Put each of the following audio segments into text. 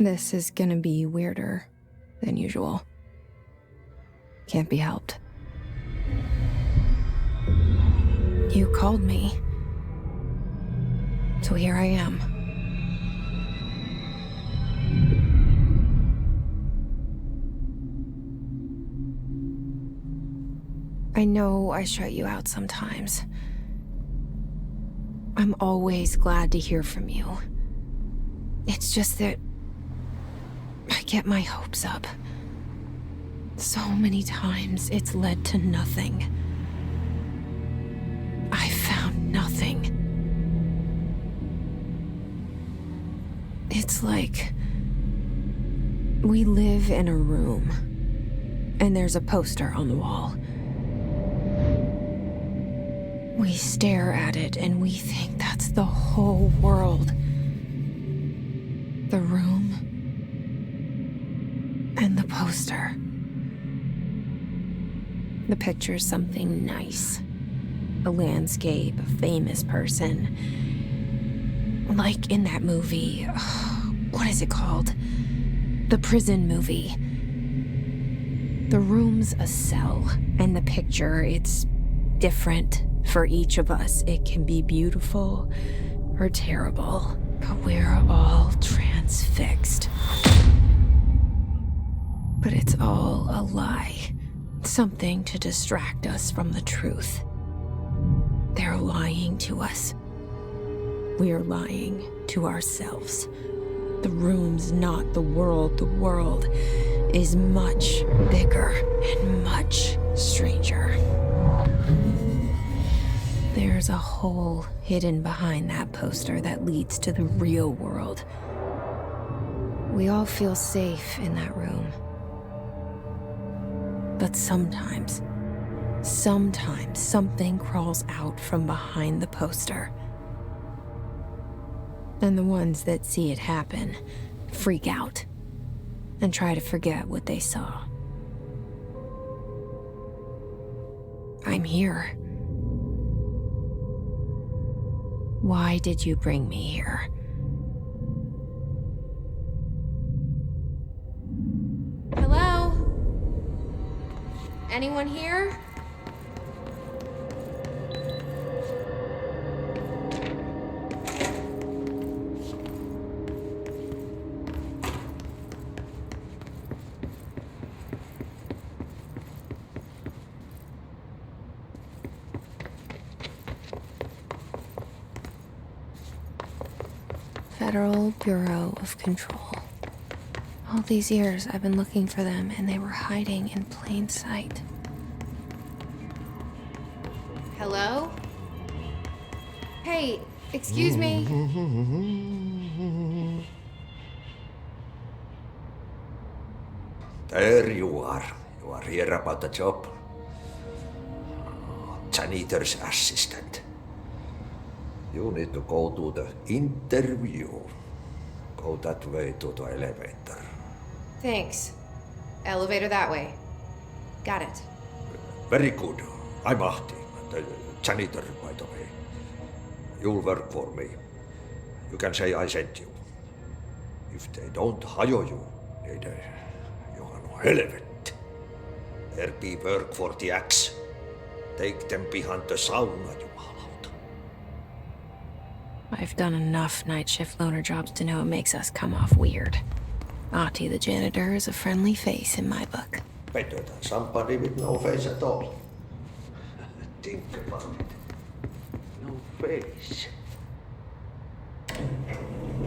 This is gonna be weirder than usual. Can't be helped. You called me. So here I am. I know I shut you out sometimes. I'm always glad to hear from you. It's just that I get my hopes up. So many times it's led to nothing. I found nothing. It's like we live in a room, and there's a poster on the wall. We stare at it and we think that's the whole world. The room and the poster. The picture's something nice. A landscape, a famous person. Like in that movie, what is it called? The prison movie. The room's a cell, and the picture, it's different for each of us. It can be beautiful or terrible, but we're all transfixed. But it's all a lie. Something to distract us from the truth. They're lying to us. We're lying to ourselves. The room's not the world. The world is much bigger and much stranger. There's a hole hidden behind that poster that leads to the real world. We all feel safe in that room. But sometimes something crawls out from behind the poster. And the ones that see it happen freak out and try to forget what they saw. I'm here. Why did you bring me here? Hello? Anyone here? Federal Bureau of Control. All these years I've been looking for them, and they were hiding in plain sight. Hello? Hey, excuse me. There you are. You are here about the job. Janitor's assistant. You need to go to the interview. Go that way to the elevator. Thanks. Elevator that way. Got it. Very good. I'm Ahti, the janitor, by the way. You'll work for me. You can say I sent you. If they don't hire you, niin johan on helvet. There be work for the axe. Take them behind the sauna, jumalauta. I've done enough night shift loner jobs to know it makes us come off weird. Ahti the janitor is a friendly face in my book. Better than somebody with no face at all. Think about it. No face.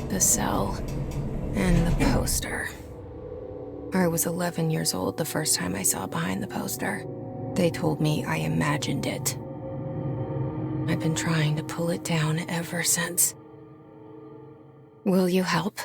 The cell and the poster. I was 11 years old the first time I saw behind the poster. They told me I imagined it. I've been trying to pull it down ever since. Will you help?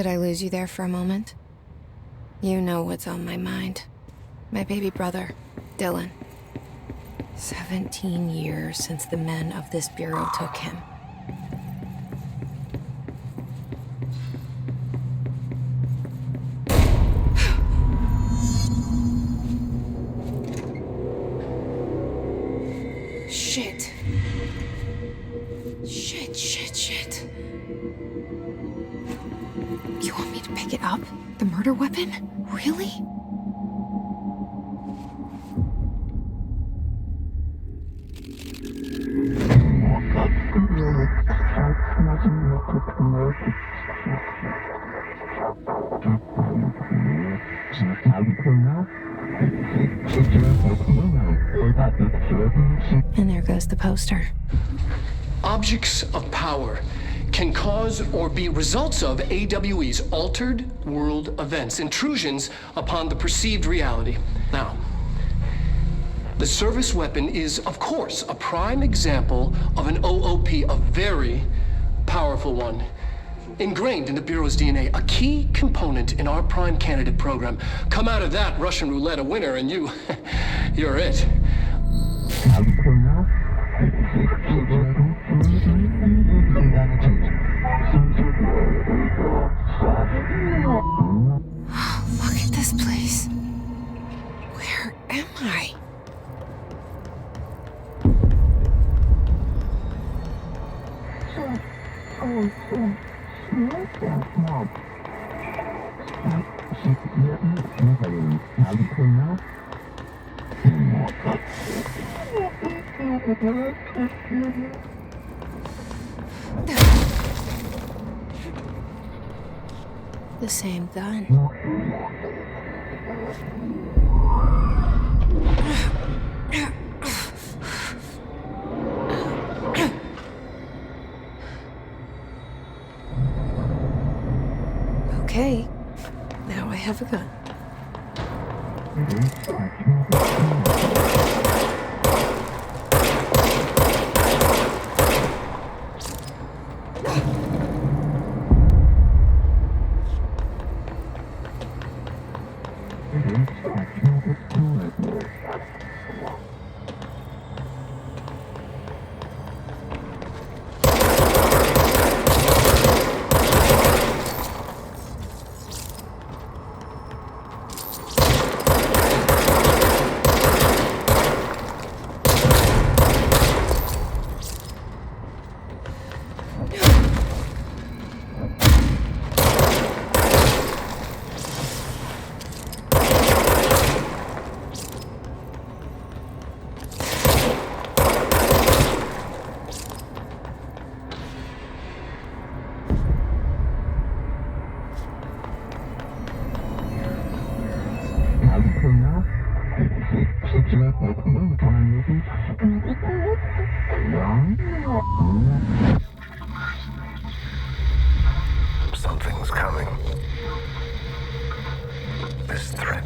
Did I lose you there for a moment? You know what's on my mind. My baby brother, Dylan. 17 years since the men of this bureau took him. Shit. Shit. You want me to pick it up? The murder weapon? Really? And there goes the poster. Objects of power can cause or be results of AWE's altered world events, intrusions upon the perceived reality. Now, the service weapon is, of course, a prime example of an OOP, a very powerful one, ingrained in the Bureau's DNA, a key component in our prime candidate program. Come out of that Russian roulette a winner and you're it. Look at this place. Where am I? The same gun. Okay, now I have a gun. Something's coming. This threat.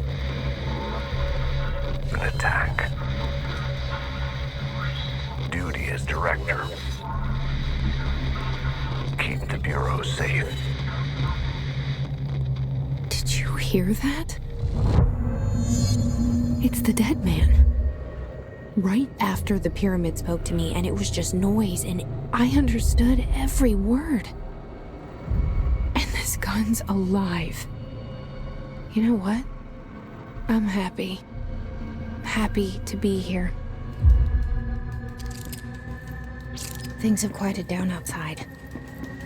An attack. Duty as director. Keep the Bureau safe. Did you hear that? It's the dead man. Right after the pyramid spoke to me, and it was just noise, and I understood every word. And this gun's alive. You know what? I'm happy. Happy to be here. Things have quieted down outside.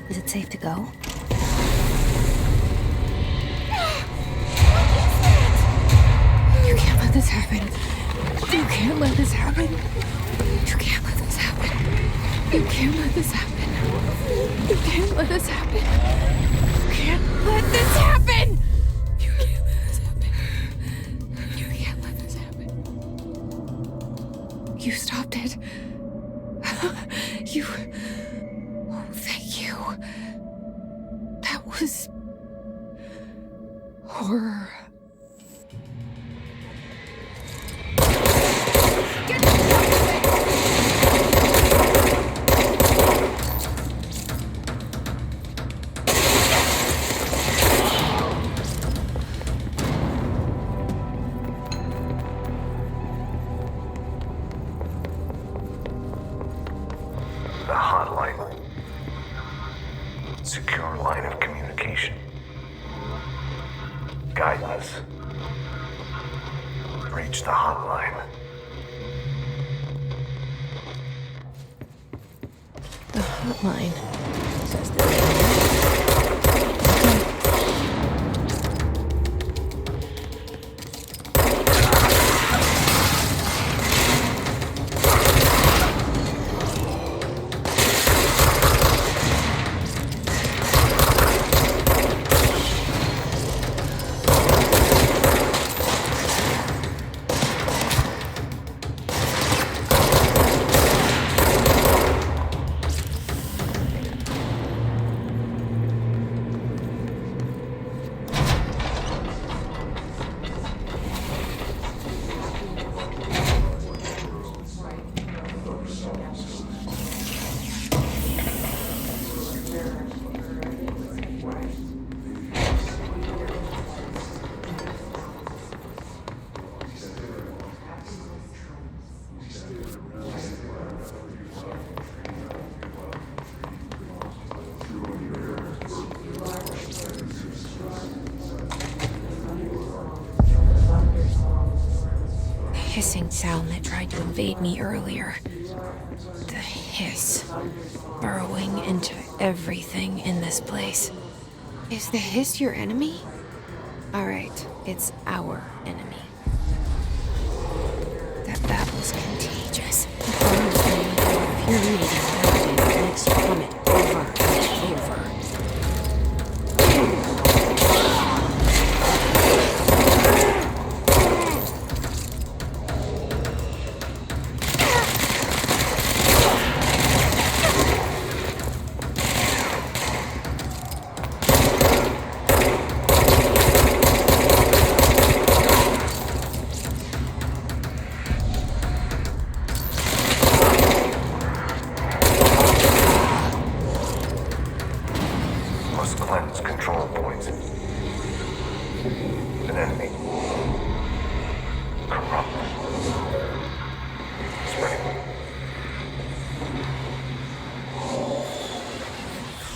Is it safe to go? You can't let this happen. You can't let this happen. You can't let this happen. You can't let this happen. You can't let this happen. You can't let this happen. You can't let this happen. You can't let this happen. You stopped it. You... Oh, thank you. That was... horror. guidance. Reach the hotline. The hotline says that. Hissing sound that tried to invade me earlier. The hiss, burrowing into everything in this place. Is the hiss your enemy? Alright, it's our enemy. That babble's contagious. The burns me with an infuriating melody that makes you vomit over and over. Cleanse control points. An enemy. Corrupt. Spreading.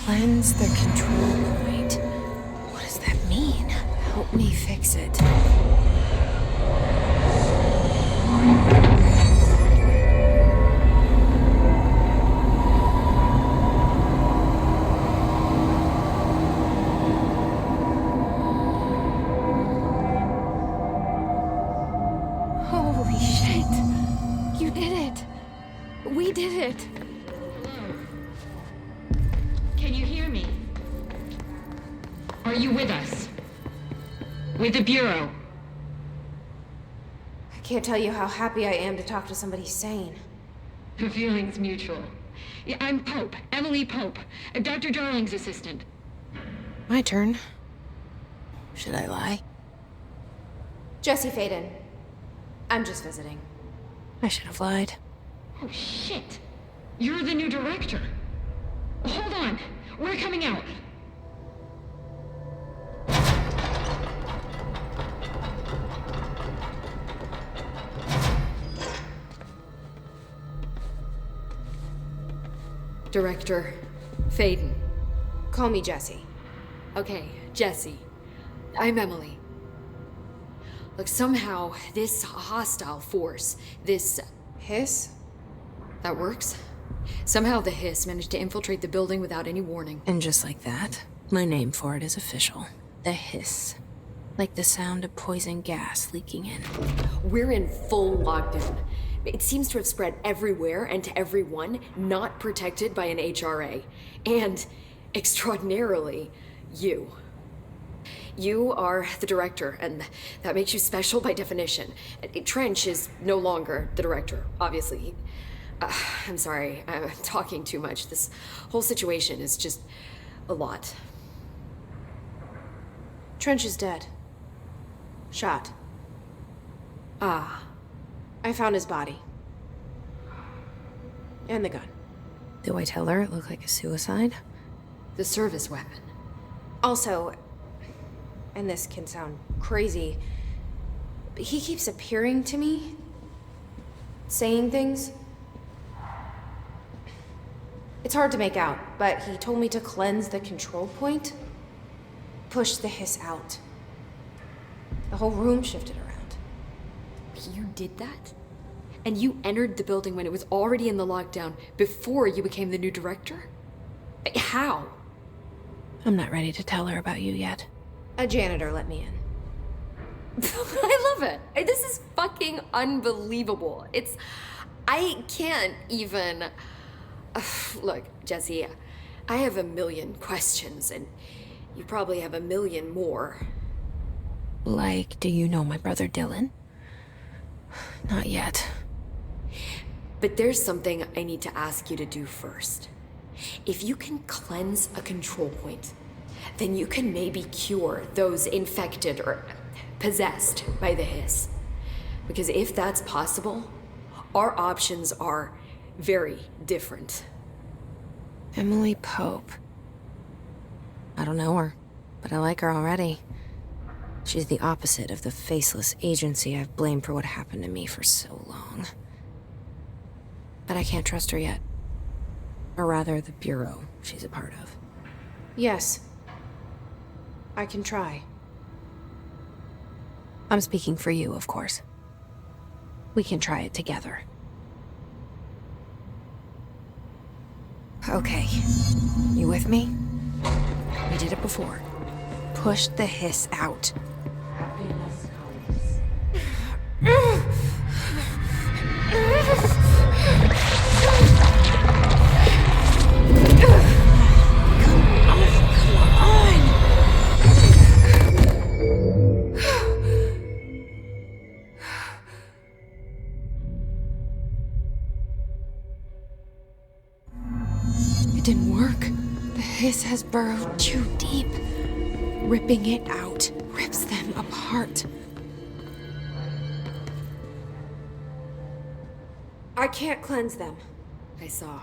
Cleanse the control point. What does that mean? Help me fix it. Holy shit. You did it. We did it. Can you hear me? Are you with us? With the Bureau? I can't tell you how happy I am to talk to somebody sane. The feeling's mutual. Yeah, I'm Pope, Emily Pope, Dr. Darling's assistant. My turn. Should I lie? Jessie Fäyden. I'm just visiting. I should have lied. Oh, shit. You're the new director. Hold on. We're coming out. Director Fäyden. Call me Jessie. Okay, Jessie. I'm Emily. Look, somehow this hostile force, this... Hiss? That works? Somehow the hiss managed to infiltrate the building without any warning. And just like that, my name for it is official. The hiss. Like the sound of poison gas leaking in. We're in full lockdown. It seems to have spread everywhere and to everyone not protected by an HRA. And, extraordinarily, you. You are the director, and that makes you special by definition. Trench is no longer the director, obviously. I'm sorry, I'm talking too much. This whole situation is just a lot. Trench is dead. Shot. Ah. I found his body. And the gun. Do I tell her it looked like a suicide? The service weapon. Also, and this can sound crazy, but he keeps appearing to me, saying things. It's hard to make out, but he told me to cleanse the control point, push the hiss out. The whole room shifted around. You did that? And you entered the building when it was already in the lockdown before you became the new director? How? I'm not ready to tell her about you yet. A janitor let me in. I love it. This is fucking unbelievable. I can't even... Look, Jesse, I have a million questions, and you probably have a million more. Like, do you know my brother Dylan? Not yet. But there's something I need to ask you to do first. If you can cleanse a control point, then you can maybe cure those infected or possessed by the hiss. Because if that's possible, our options are very different. Emily Pope. I don't know her, but I like her already. She's the opposite of the faceless agency I've blamed for what happened to me for so long. But I can't trust her yet. Or rather, the Bureau she's a part of. Yes. I can try. I'm speaking for you, of course. We can try it together. Okay. You with me? We did it before. Push the hiss out. It didn't work. The hiss has burrowed too deep. Ripping it out rips them apart. I can't cleanse them. I saw.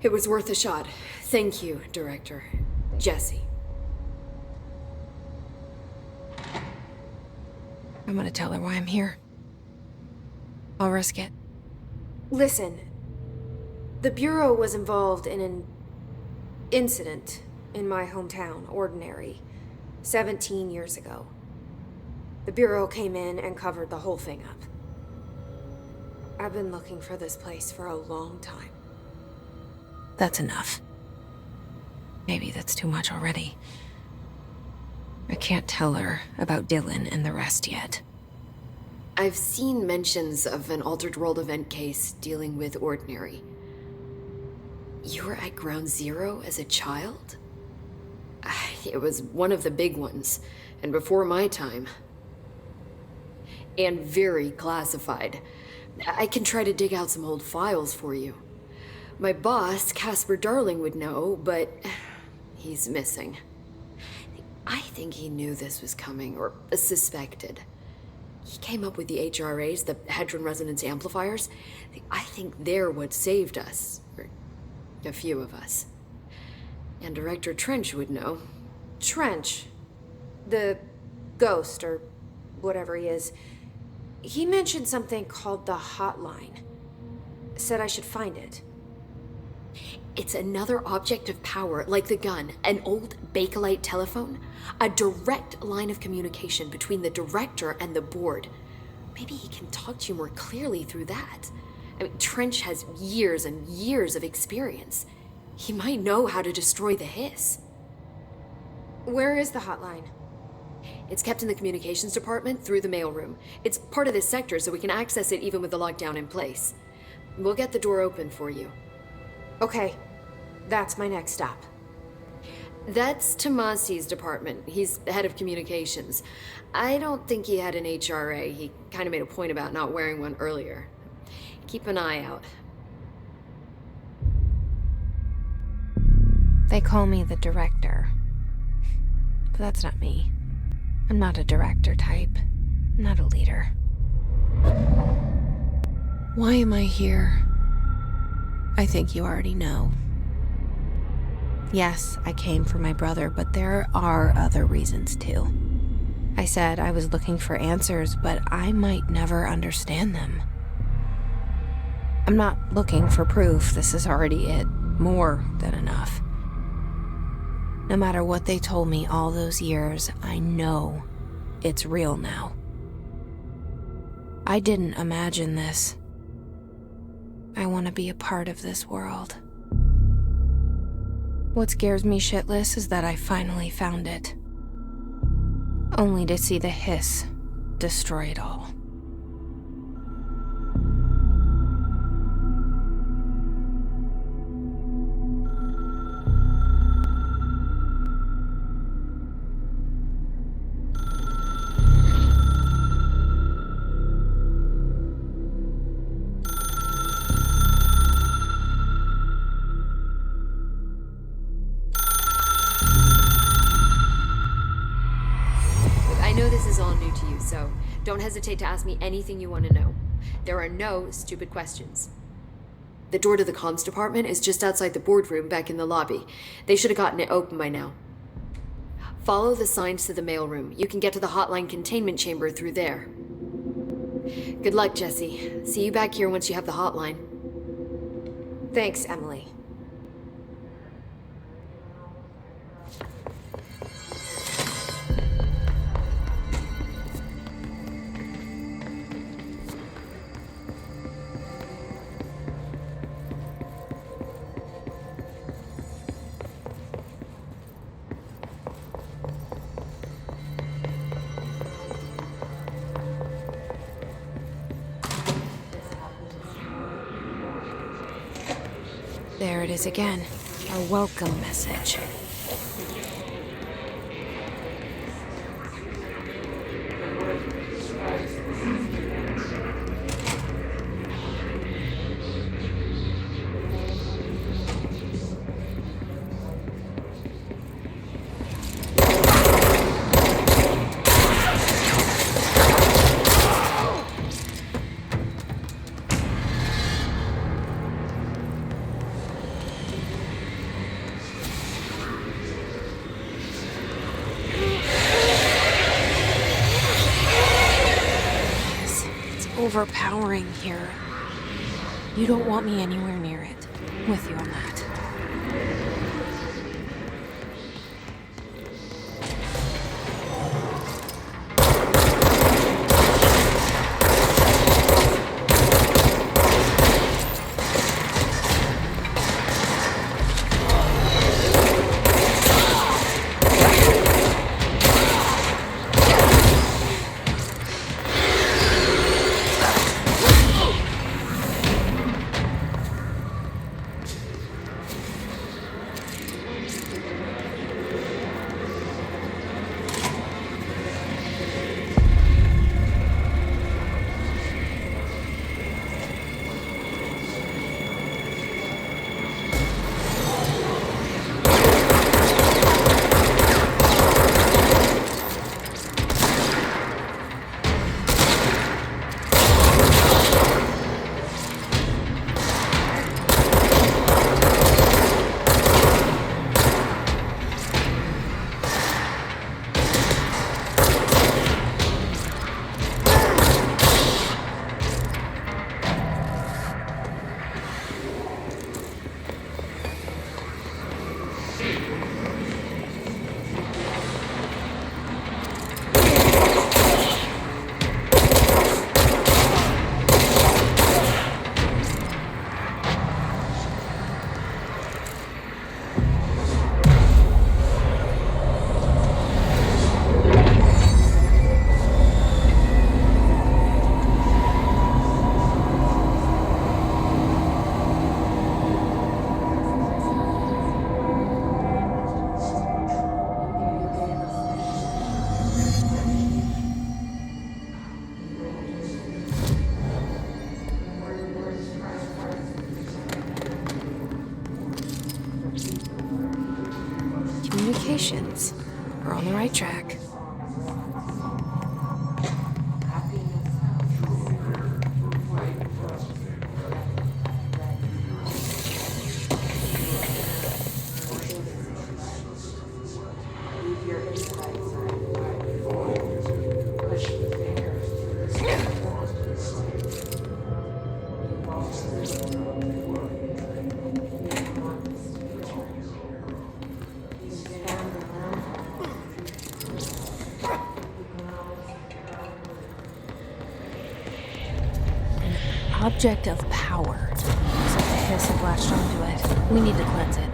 It was worth a shot. Thank you, Director. Jesse. I'm gonna tell her why I'm here. I'll risk it. Listen, the Bureau was involved in an incident in my hometown, Ordinary, 17 years ago. The Bureau came in and covered the whole thing up. I've been looking for this place for a long time. That's enough. Maybe that's too much already. I can't tell her about Dylan and the rest yet. I've seen mentions of an Altered World event case dealing with Ordinary. You were at Ground Zero as a child? It was one of the big ones, and before my time. And very classified. I can try to dig out some old files for you. My boss, Casper Darling, would know, but he's missing. I think he knew this was coming, or suspected. He came up with the HRAs, the Hadron Resonance Amplifiers. I think they're what saved us, or a few of us. And Director Trench would know. Trench, the ghost, or whatever he is, he mentioned something called the hotline. Said I should find it. It's another object of power, like the gun, an old Bakelite telephone, a direct line of communication between the director and the board. Maybe he can talk to you more clearly through that. I mean, Trench has years and years of experience. He might know how to destroy the hiss. Where is the hotline? It's kept in the communications department through the mailroom. It's part of this sector, so we can access it even with the lockdown in place. We'll get the door open for you. Okay, that's my next stop. That's Tomasi's department. He's the head of communications. I don't think he had an HRA. He kind of made a point about not wearing one earlier. Keep an eye out. They call me the director. But that's not me. I'm not a director type. I'm not a leader. Why am I here? I think you already know. Yes, I came for my brother, but there are other reasons too. I said I was looking for answers, but I might never understand them. I'm not looking for proof. This is already it. More than enough. No matter what they told me all those years, I know It's real now. I didn't imagine this. I want to be a part of this world. What scares me shitless is that I finally found it. Only to see the hiss destroy it all. So don't hesitate to ask me anything you want to know. There are no stupid questions. The door to the comms department is just outside the boardroom back in the lobby. They should have gotten it open by now. Follow the signs to the mailroom. You can get to the hotline containment chamber through there. Good luck, Jesse. See you back here once you have the hotline. Thanks, Emily. There it is again. A welcome message. Overpowering here. You don't want me anywhere near it. With you on that. Communications. We're on the right track. object of power. Looks like the hiss have latched onto it. We need to cleanse it.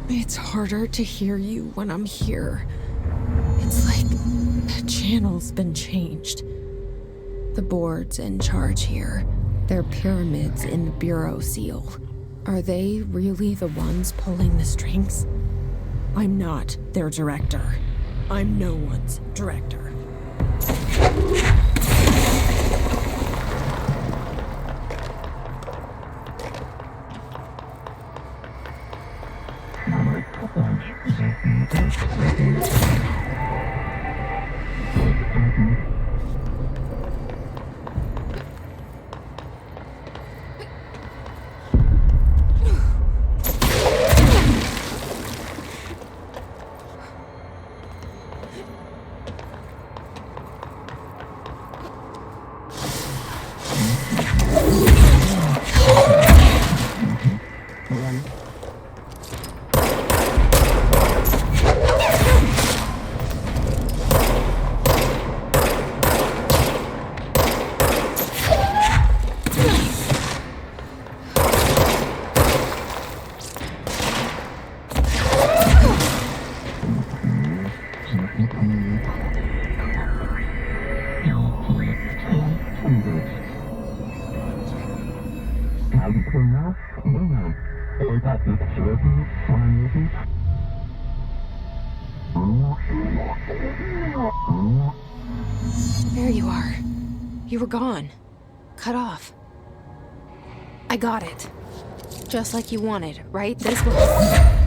It's harder to hear you when I'm here. It's like the channel's been changed. The board's in charge here. They're pyramids in the Bureau seal. Are they really the ones pulling the strings? I'm not their director. I'm no one's director. There you are. You were gone. Cut off. I got it. Just like you wanted, right? This one.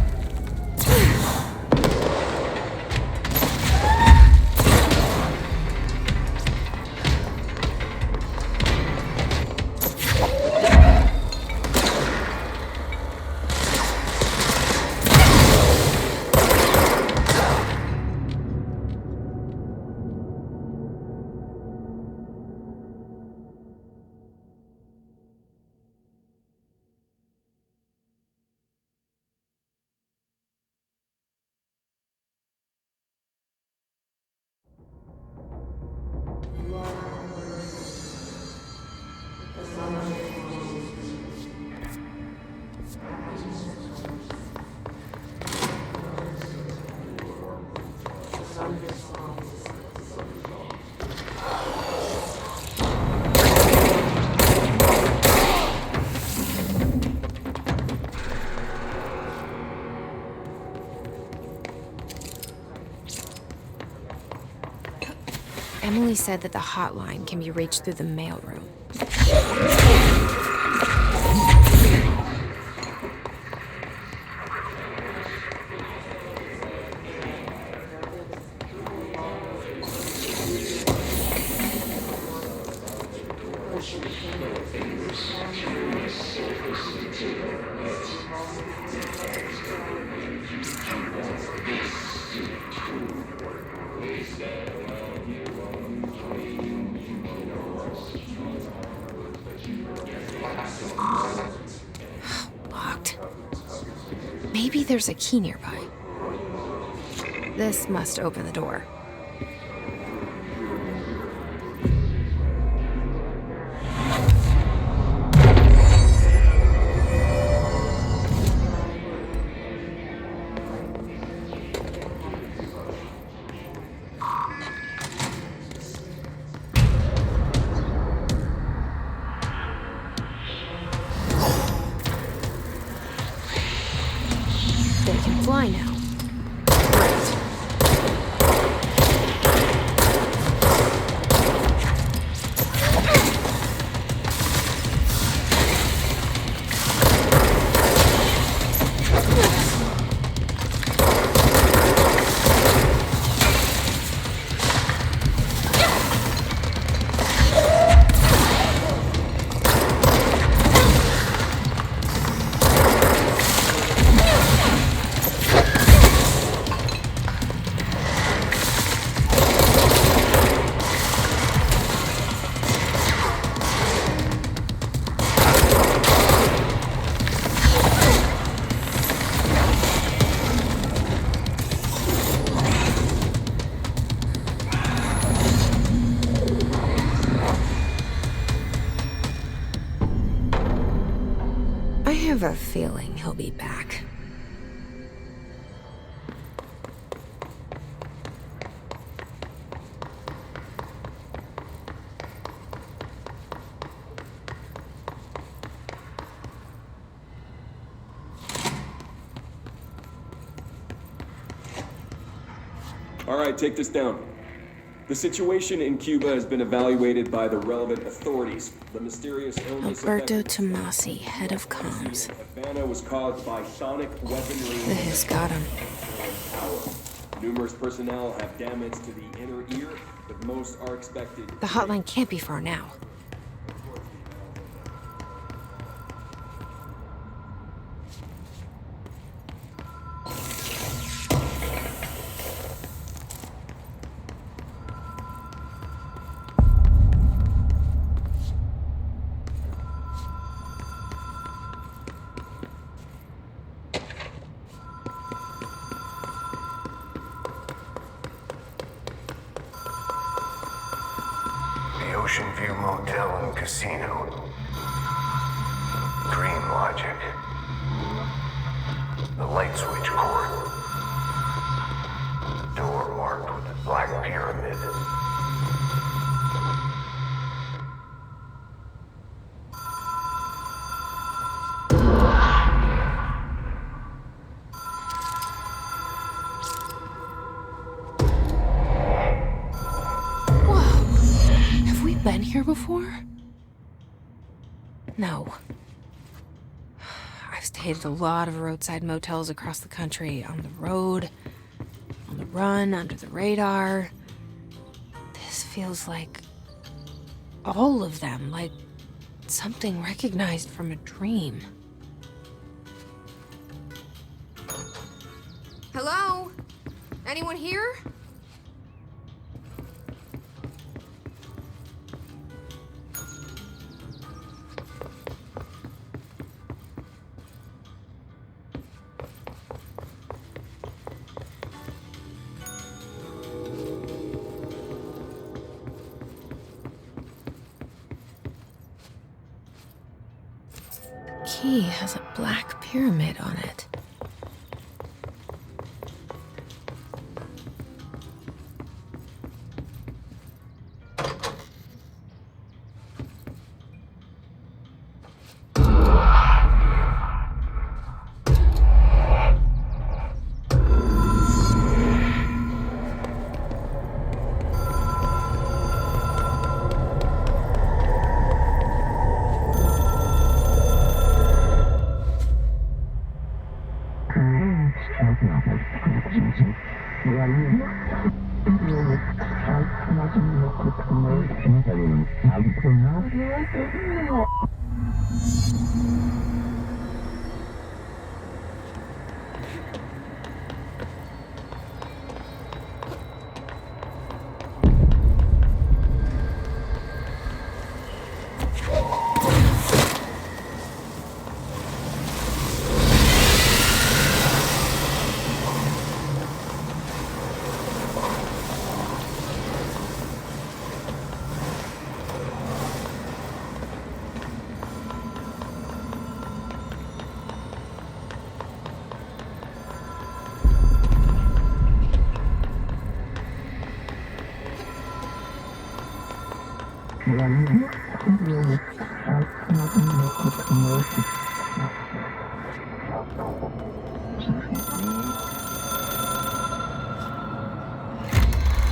Emily said that the hotline can be reached through the mailroom. Locked. Maybe there's a key nearby. This must open the door. a feeling he'll be back. All right, take this down. The situation in Cuba has been evaluated by the relevant authorities. The mysterious illness Alberto Tomasi, head of comms. Havana was caused by sonic weaponry. This got him. Power. Numerous personnel have damage to the inner ear, but most are expected. The hotline can't be far now. Ocean View Motel and Casino. Dream logic. The light switch cord. The door marked with the black pyramid. Been here before? No. I've stayed at a lot of roadside motels across the country, on the road, on the run, under the radar. This feels like all of them, like something recognized from a dream. Hello? Anyone here? Key has a black pyramid on it.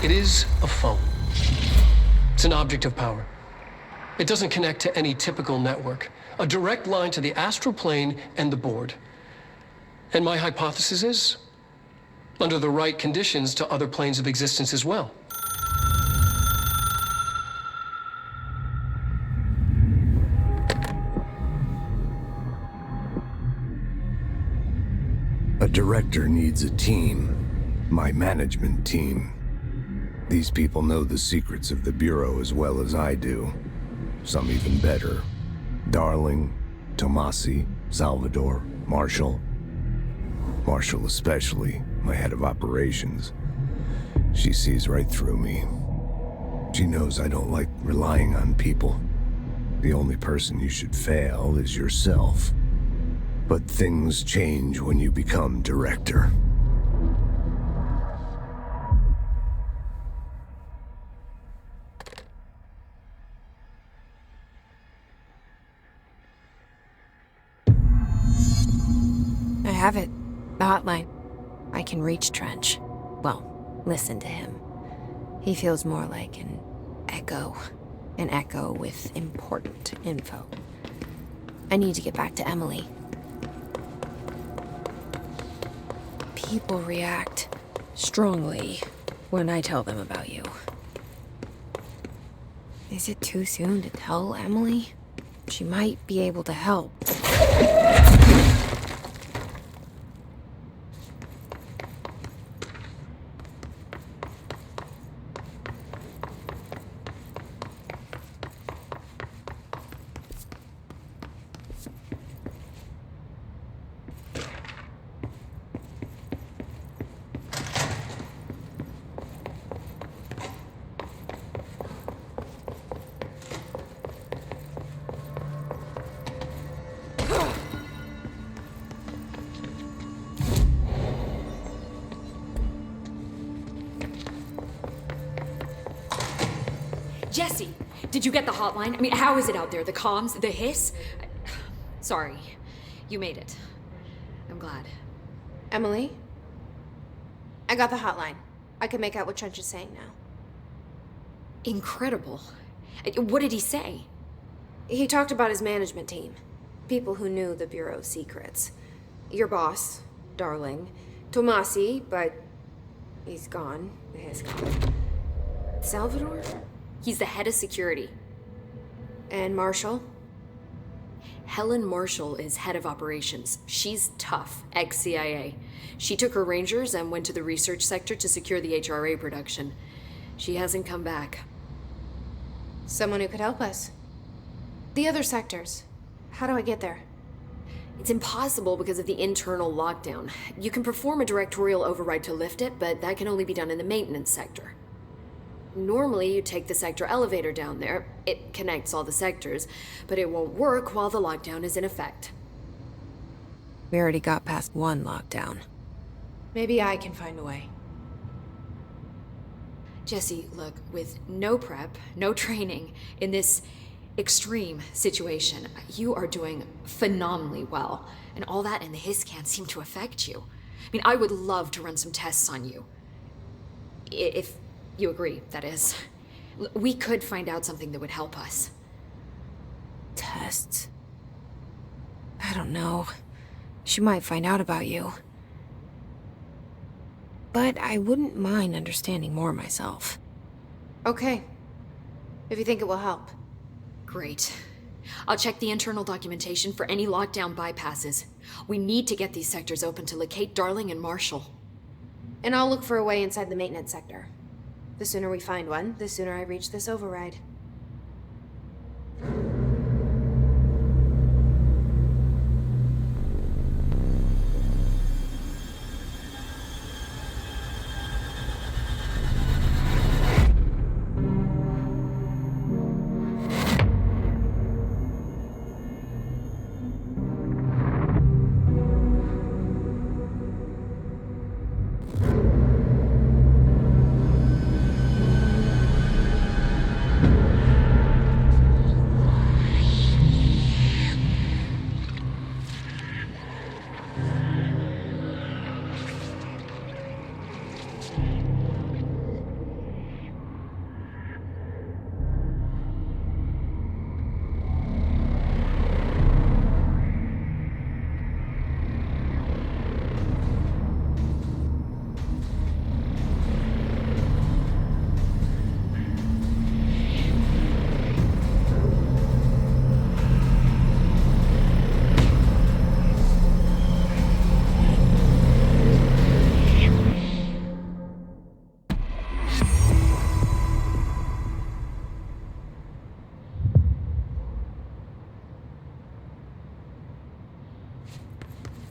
It is a phone. It's an object of power. It doesn't connect to any typical network. A direct line to the astral plane and the board. And my hypothesis is, under the right conditions, to other planes of existence as well. A director needs a team. My management team. These people know the secrets of the Bureau as well as I do. Some even better. Darling, Tomasi, Salvador, Marshall. Marshall especially, my head of operations. She sees right through me. She knows I don't like relying on people. The only person you should fail is yourself. But things change when you become director. I have it. The hotline. I can reach Trench. Well, listen to him. He feels more like an echo. An echo with important info. I need to get back to Emily. People react strongly when I tell them about you. Is it too soon to tell Emily? She might be able to help. Jesse, did you get the hotline? I mean, how is it out there? The comms? The hiss? Sorry. You made it. I'm glad. Emily? I got the hotline. I can make out what Trench is saying now. Incredible. What did he say? He talked about his management team. People who knew the Bureau's secrets. Your boss, Darling. Tomasi, but he's gone. He's gone. Salvador? He's the head of security. And Marshall? Helen Marshall is head of operations. She's tough, ex-CIA. She took her Rangers and went to the research sector to secure the HRA production. She hasn't come back. Someone who could help us. The other sectors. How do I get there? It's impossible because of the internal lockdown. You can perform a directorial override to lift it, but that can only be done in the maintenance sector. Normally, you take the sector elevator down there. It connects all the sectors, but it won't work while the lockdown is in effect. We already got past one lockdown. Maybe I can find a way. Jesse, look, with no prep, no training, in this extreme situation, you are doing phenomenally well. And all that and the hiss can't seem to affect you. I mean, I would love to run some tests on you. If you agree, that is. We could find out something that would help us. Tests? I don't know. She might find out about you. But I wouldn't mind understanding more myself. Okay. If you think it will help. Great. I'll check the internal documentation for any lockdown bypasses. We need to get these sectors open to locate Darling and Marshall. And I'll look for a way inside the maintenance sector. The sooner we find one, the sooner I reach this override.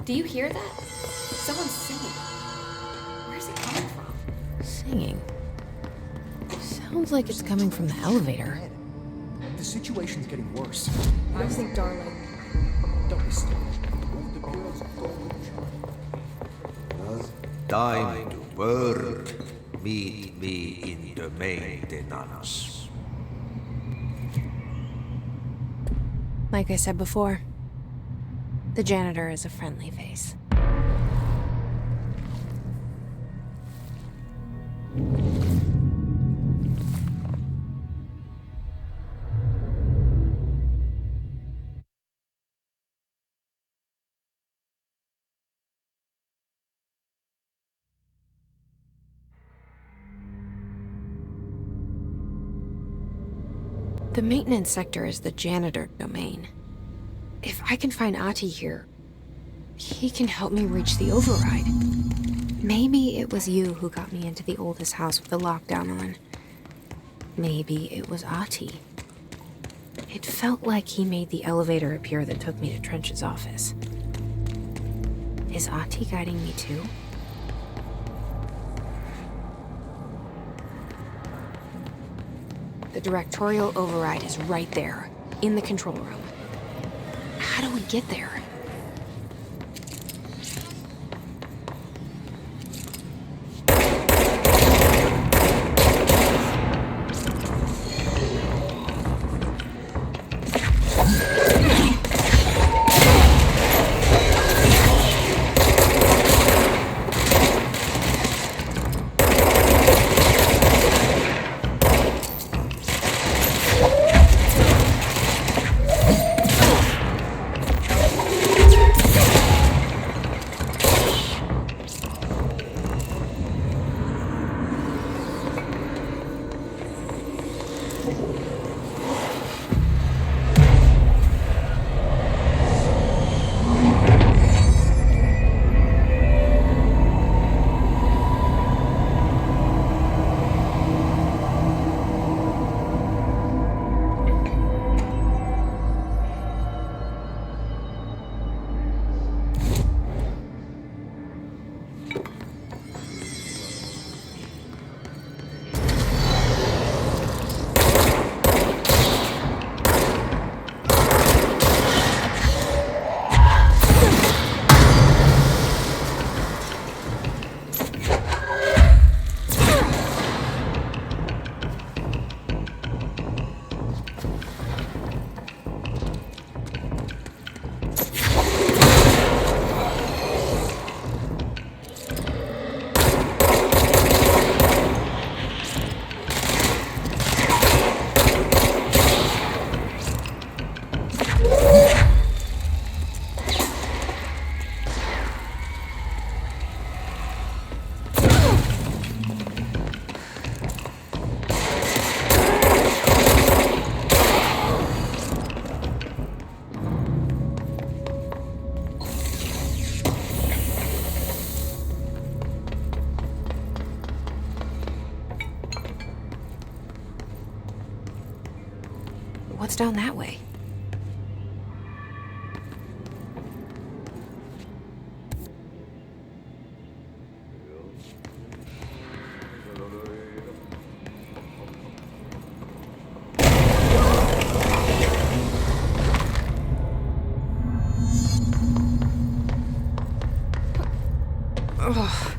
Do you hear that? Someone's singing. Where's it coming from? Singing? Sounds like it's coming from the elevator. The situation's getting worse. I think Darling. Don't be stupid. Move the Time to work. Meet me in the maintenance. Like I said before, the janitor is a friendly face. The maintenance sector is the janitor domain. If I can find Ahti here, he can help me reach the override. Maybe it was you who got me into the oldest house with the lockdown on. Maybe it was Ahti. It felt like he made the elevator appear that took me to Trench's office. Is Ahti guiding me too? The directorial override is right there, in the control room. How do we get there? What's down that way? Ugh,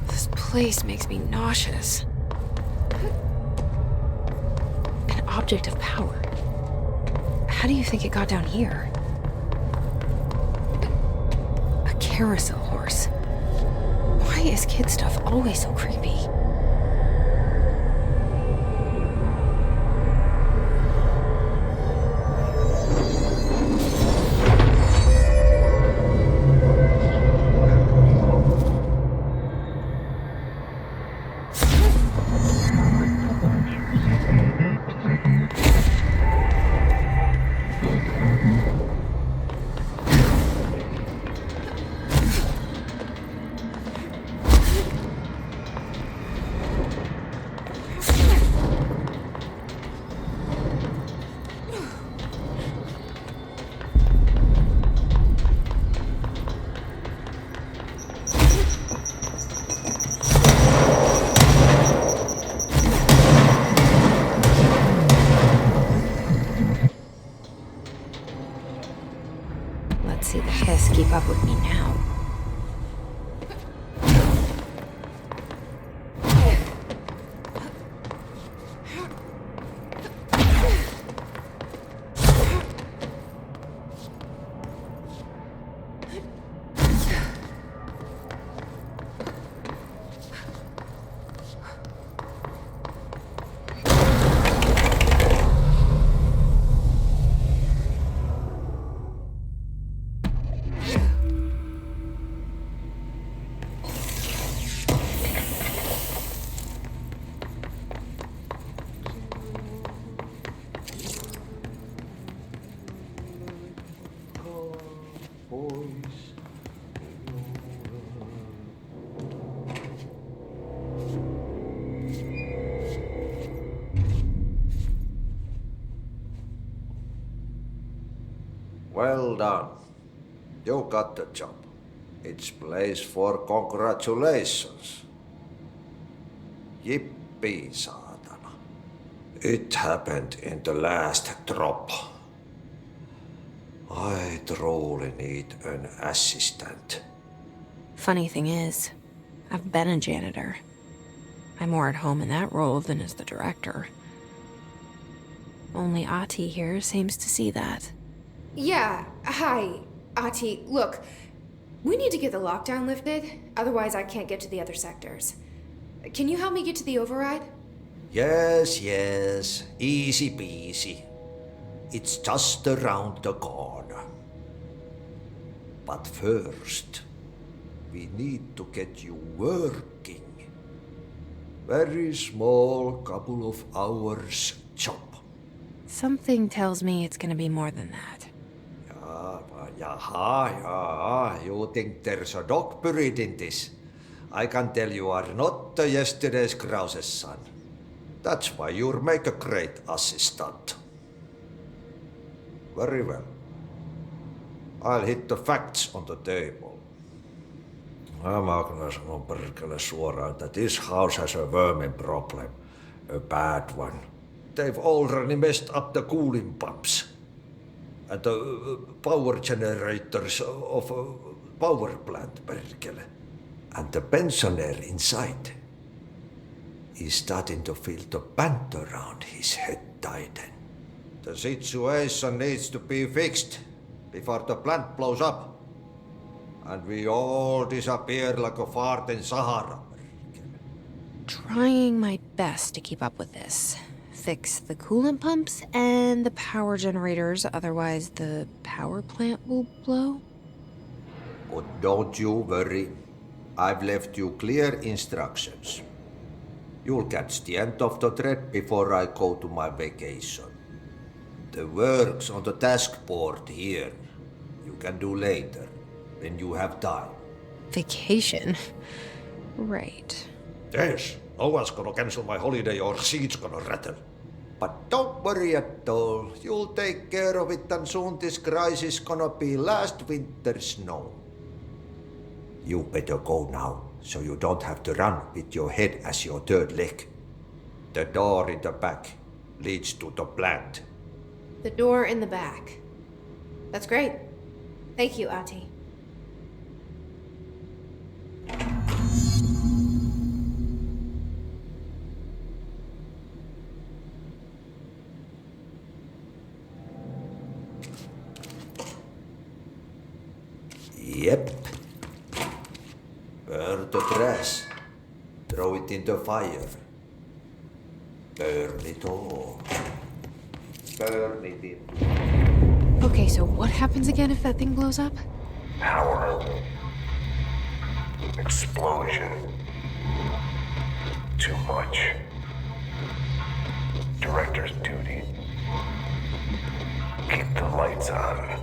this place makes me nauseous. An object of power. How do you think it got down here? A carousel horse. Why is kid stuff always so creepy? Guess keep up with me now. Well done. You got the job. It's place for congratulations. Yippee, saatana. It happened in the last drop. I truly need an assistant. Funny thing is, I've been a janitor. I'm more at home in that role than as the director. Only Ati here seems to see that. Yeah, hi, Ati. Look, we need to get the lockdown lifted, otherwise I can't get to the other sectors. Can you help me get to the override? Yes, easy peasy. It's just around the corner. But first, we need to get you working. Very small, couple of hours job. Something tells me it's gonna be more than that. Yaha, you think there's a dog buried in this? I can tell you are not yesterday's Krause's son. That's why you'll make a great assistant. Very well. I'll hit the facts on the table. Mä kyllä sanon perkele suoraan, that this house has a vermin problem. A bad one. They've already messed up the cooling pumps. And the power generators of a power plant, perkele. And the pensioner inside is starting to feel the band around his head tighten. The situation needs to be fixed before the plant blows up. And we all disappear like a fart in Sahara. Trying my best to keep up with this. Fix the coolant pumps and the power generators, otherwise the power plant will blow. But don't you worry. I've left you clear instructions. You'll catch the end of the thread before I go to my vacation. The work's on the task board here. You can do later, when you have time. Vacation? Right. Yes, no one's gonna cancel my holiday or seat's gonna rattle. But don't worry at all. You'll take care of it and soon this crisis gonna be last winter's snow. You better go now, so you don't have to run with your head as your third leg. The door in the back leads to the plant. The door in the back. That's great. Thank you, Ati. Yep. Burn the trash. Throw it in the fire. Burn it all. Burn it in. Okay, so what happens again if that thing blows up? Power. Explosion. Too much. Director's duty. Keep the lights on.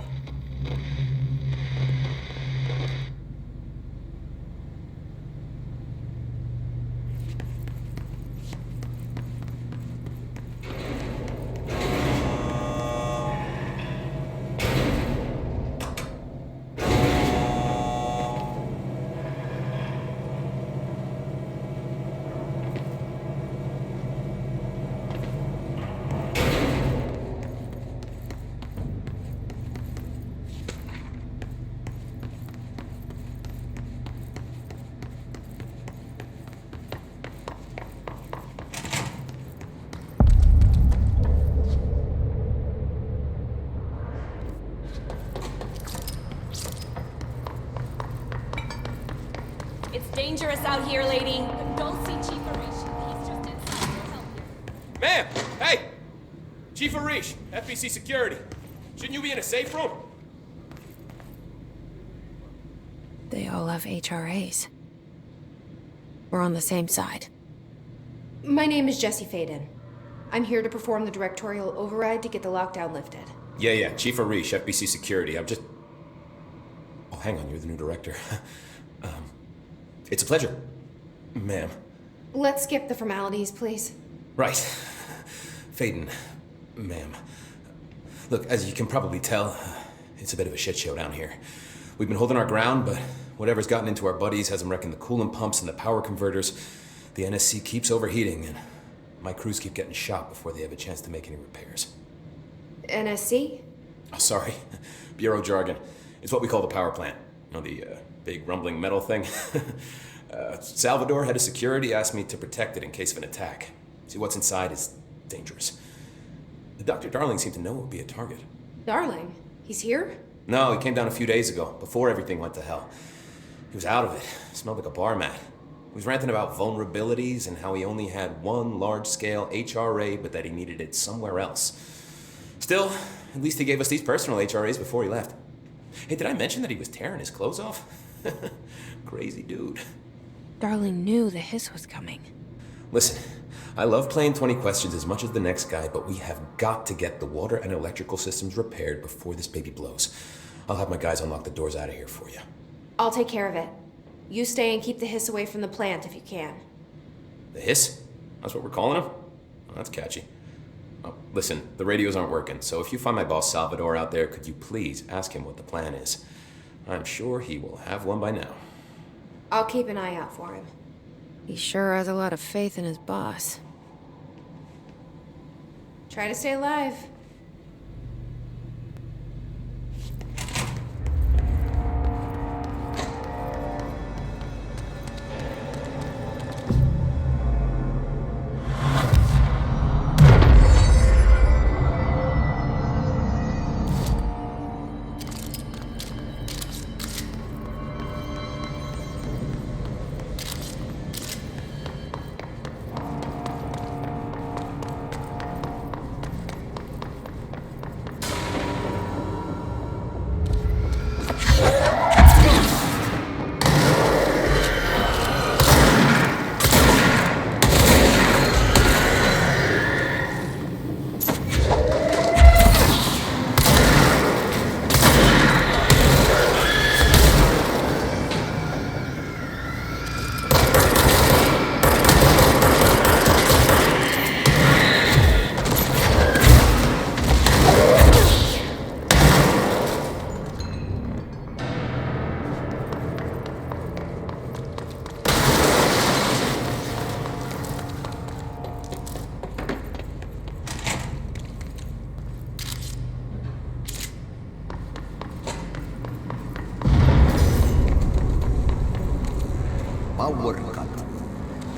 dangerous out here, lady. Don't see Chief Arish. He's just inside. He'll help you. Ma'am! Hey! Chief Arish, FBC Security. Shouldn't you be in a safe room? They all have HRAs. We're on the same side. My name is Jesse Fäyden. I'm here to perform the directorial override to get the lockdown lifted. Yeah, Chief Arish, FBC Security. I'm just... Oh, hang on, you're the new director. It's a pleasure, ma'am. Let's skip the formalities, please. Right. Fäyden, ma'am. Look, as you can probably tell, it's a bit of a shit show down here. We've been holding our ground, but whatever's gotten into our buddies has them wrecking the coolant pumps and the power converters. The NSC keeps overheating, and my crews keep getting shot before they have a chance to make any repairs. NSC? Oh, sorry. Bureau jargon. It's what we call the power plant. You know, the big rumbling metal thing? Salvador, head of security, asked me to protect it in case of an attack. See, what's inside is dangerous. Dr. Darling seemed to know it would be a target. Darling? He's here? No, he came down a few days ago, before everything went to hell. He was out of it. Smelled like a bar mat. He was ranting about vulnerabilities and how he only had one large-scale HRA, but that he needed it somewhere else. Still, at least he gave us these personal HRAs before he left. Hey, did I mention that he was tearing his clothes off? Crazy dude. Darling knew the hiss was coming. Listen, I love playing 20 questions as much as the next guy, but we have got to get the water and electrical systems repaired before this baby blows. I'll have my guys unlock the doors out of here for you. I'll take care of it. You stay and keep the hiss away from the plant if you can. The hiss? That's what we're calling him? Oh, that's catchy. Oh, listen, the radios aren't working, so if you find my boss Salvador out there, could you please ask him what the plan is? I'm sure he will have one by now. I'll keep an eye out for him. He sure has a lot of faith in his boss. Try to stay alive. Power cut.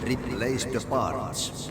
Replace the parts.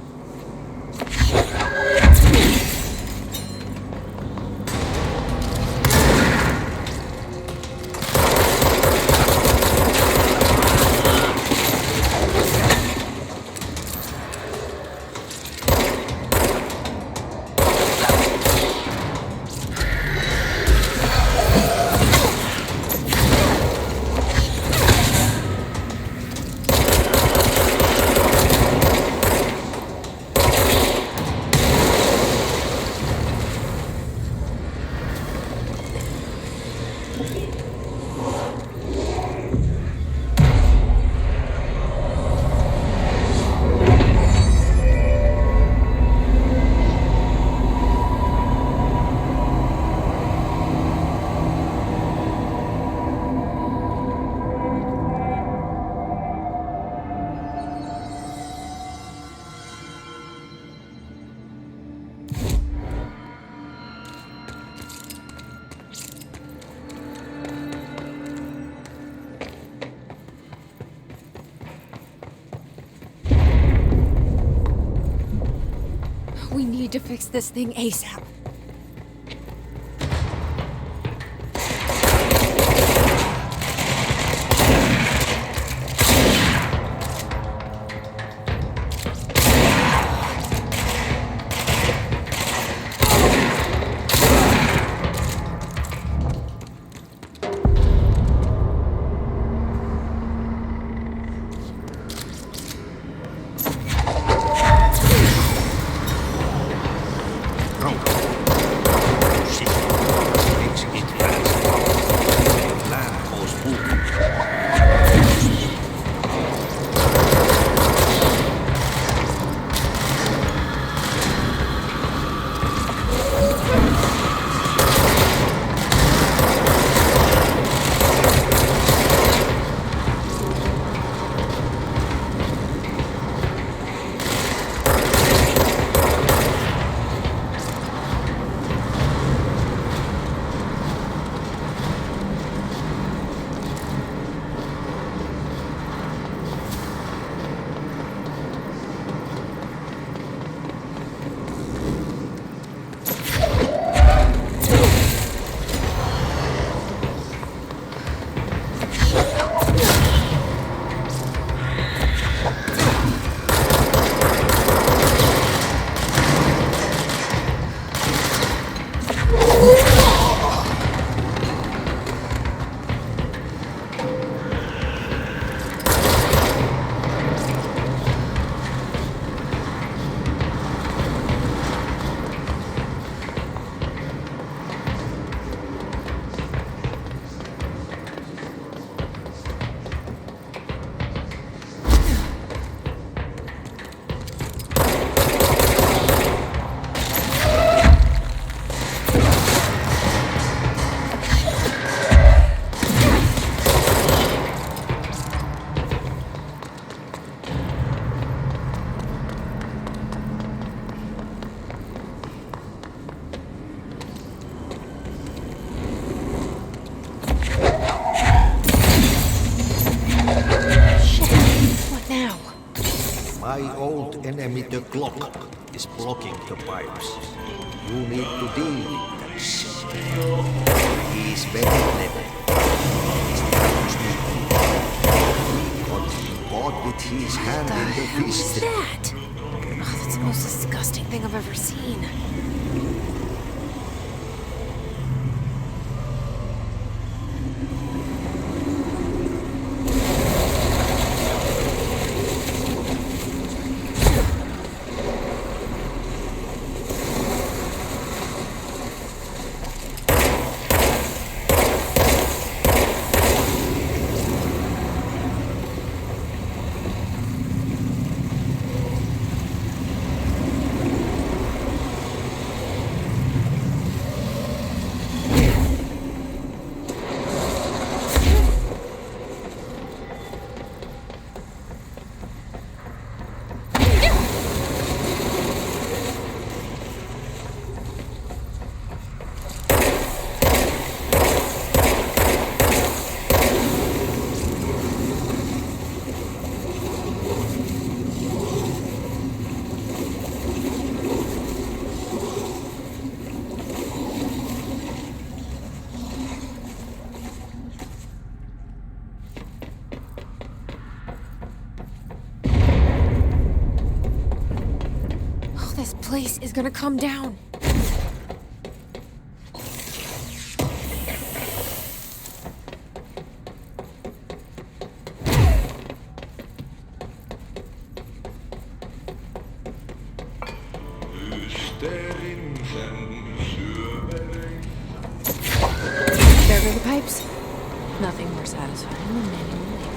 We need to fix this thing ASAP. My old enemy, the clock, is blocking the pipes. You need to deal with that shit. He's very clever. He got caught with his hand in the fist. What is that? Oh, that's the most disgusting thing I've ever seen. This place is gonna come down. There go the pipes. Nothing more satisfying than manual labor.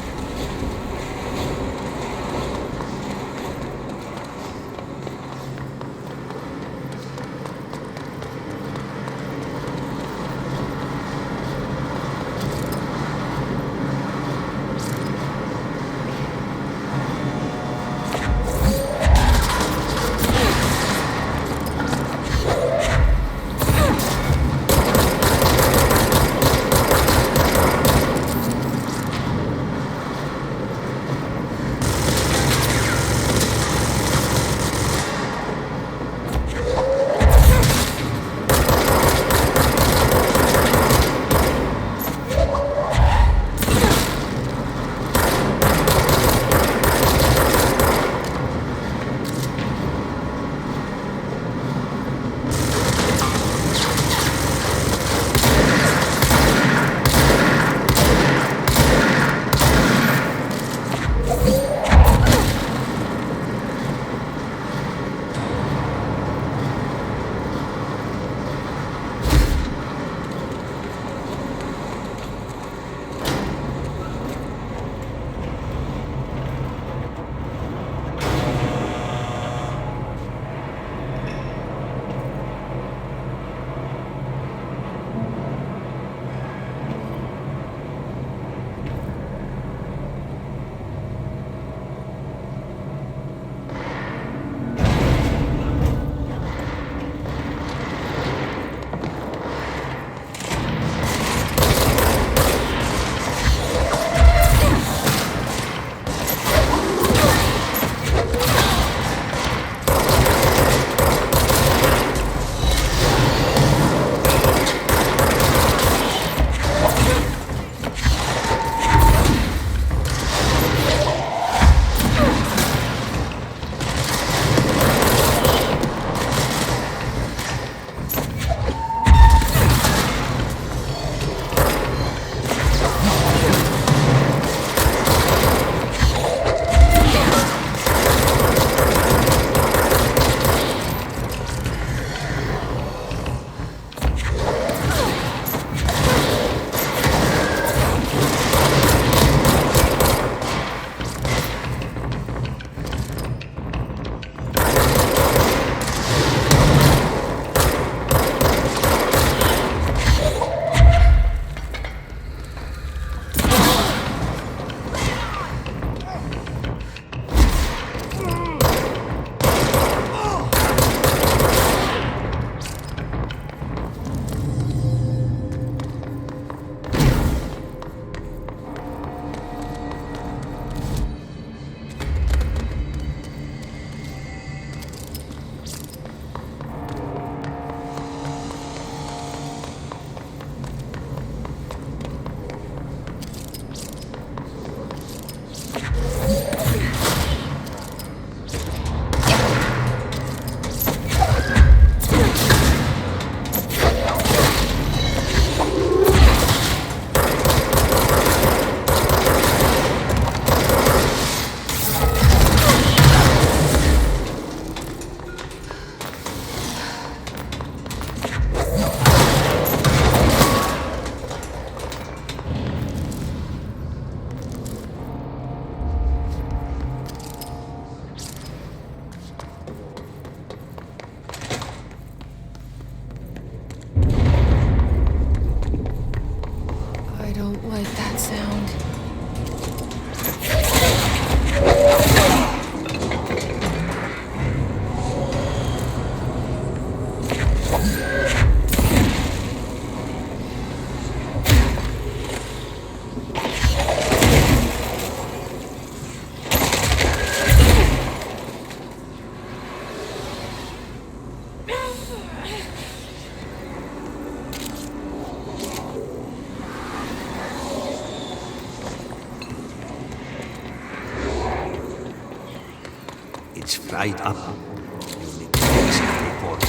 dried up. You need to fix it before the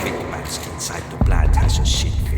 twig bats inside the plant has a shit fit.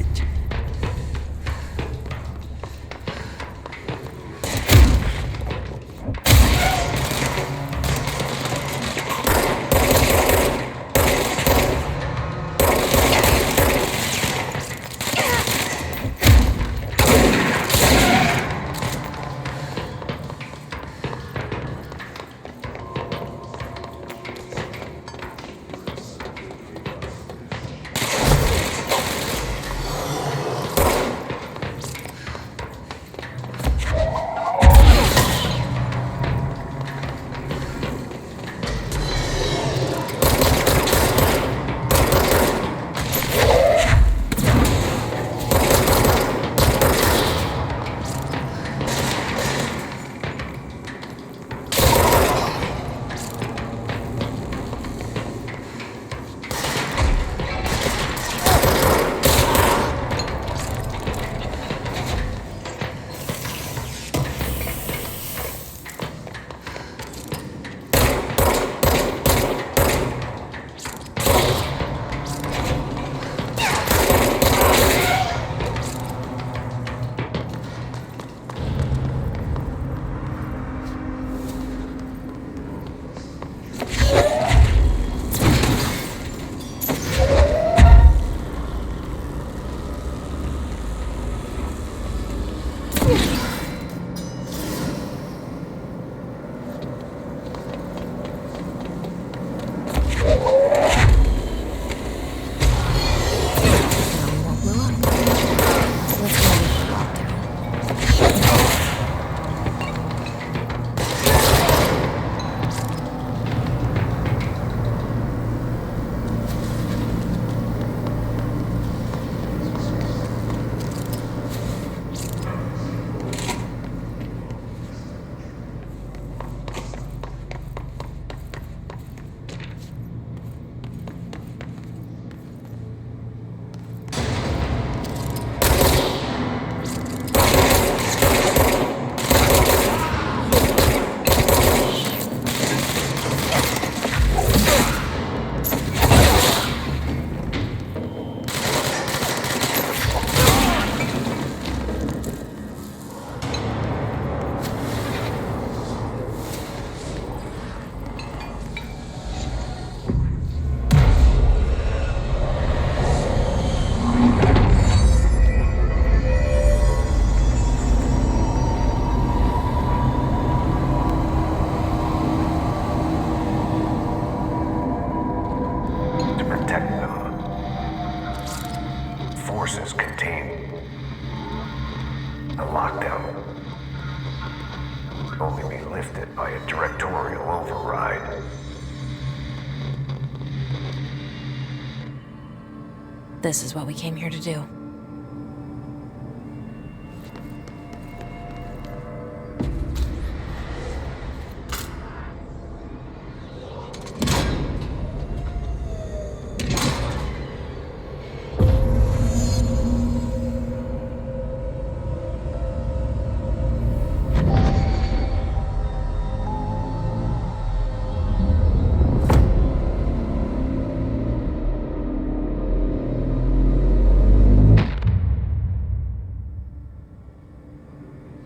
This is what we came here to do.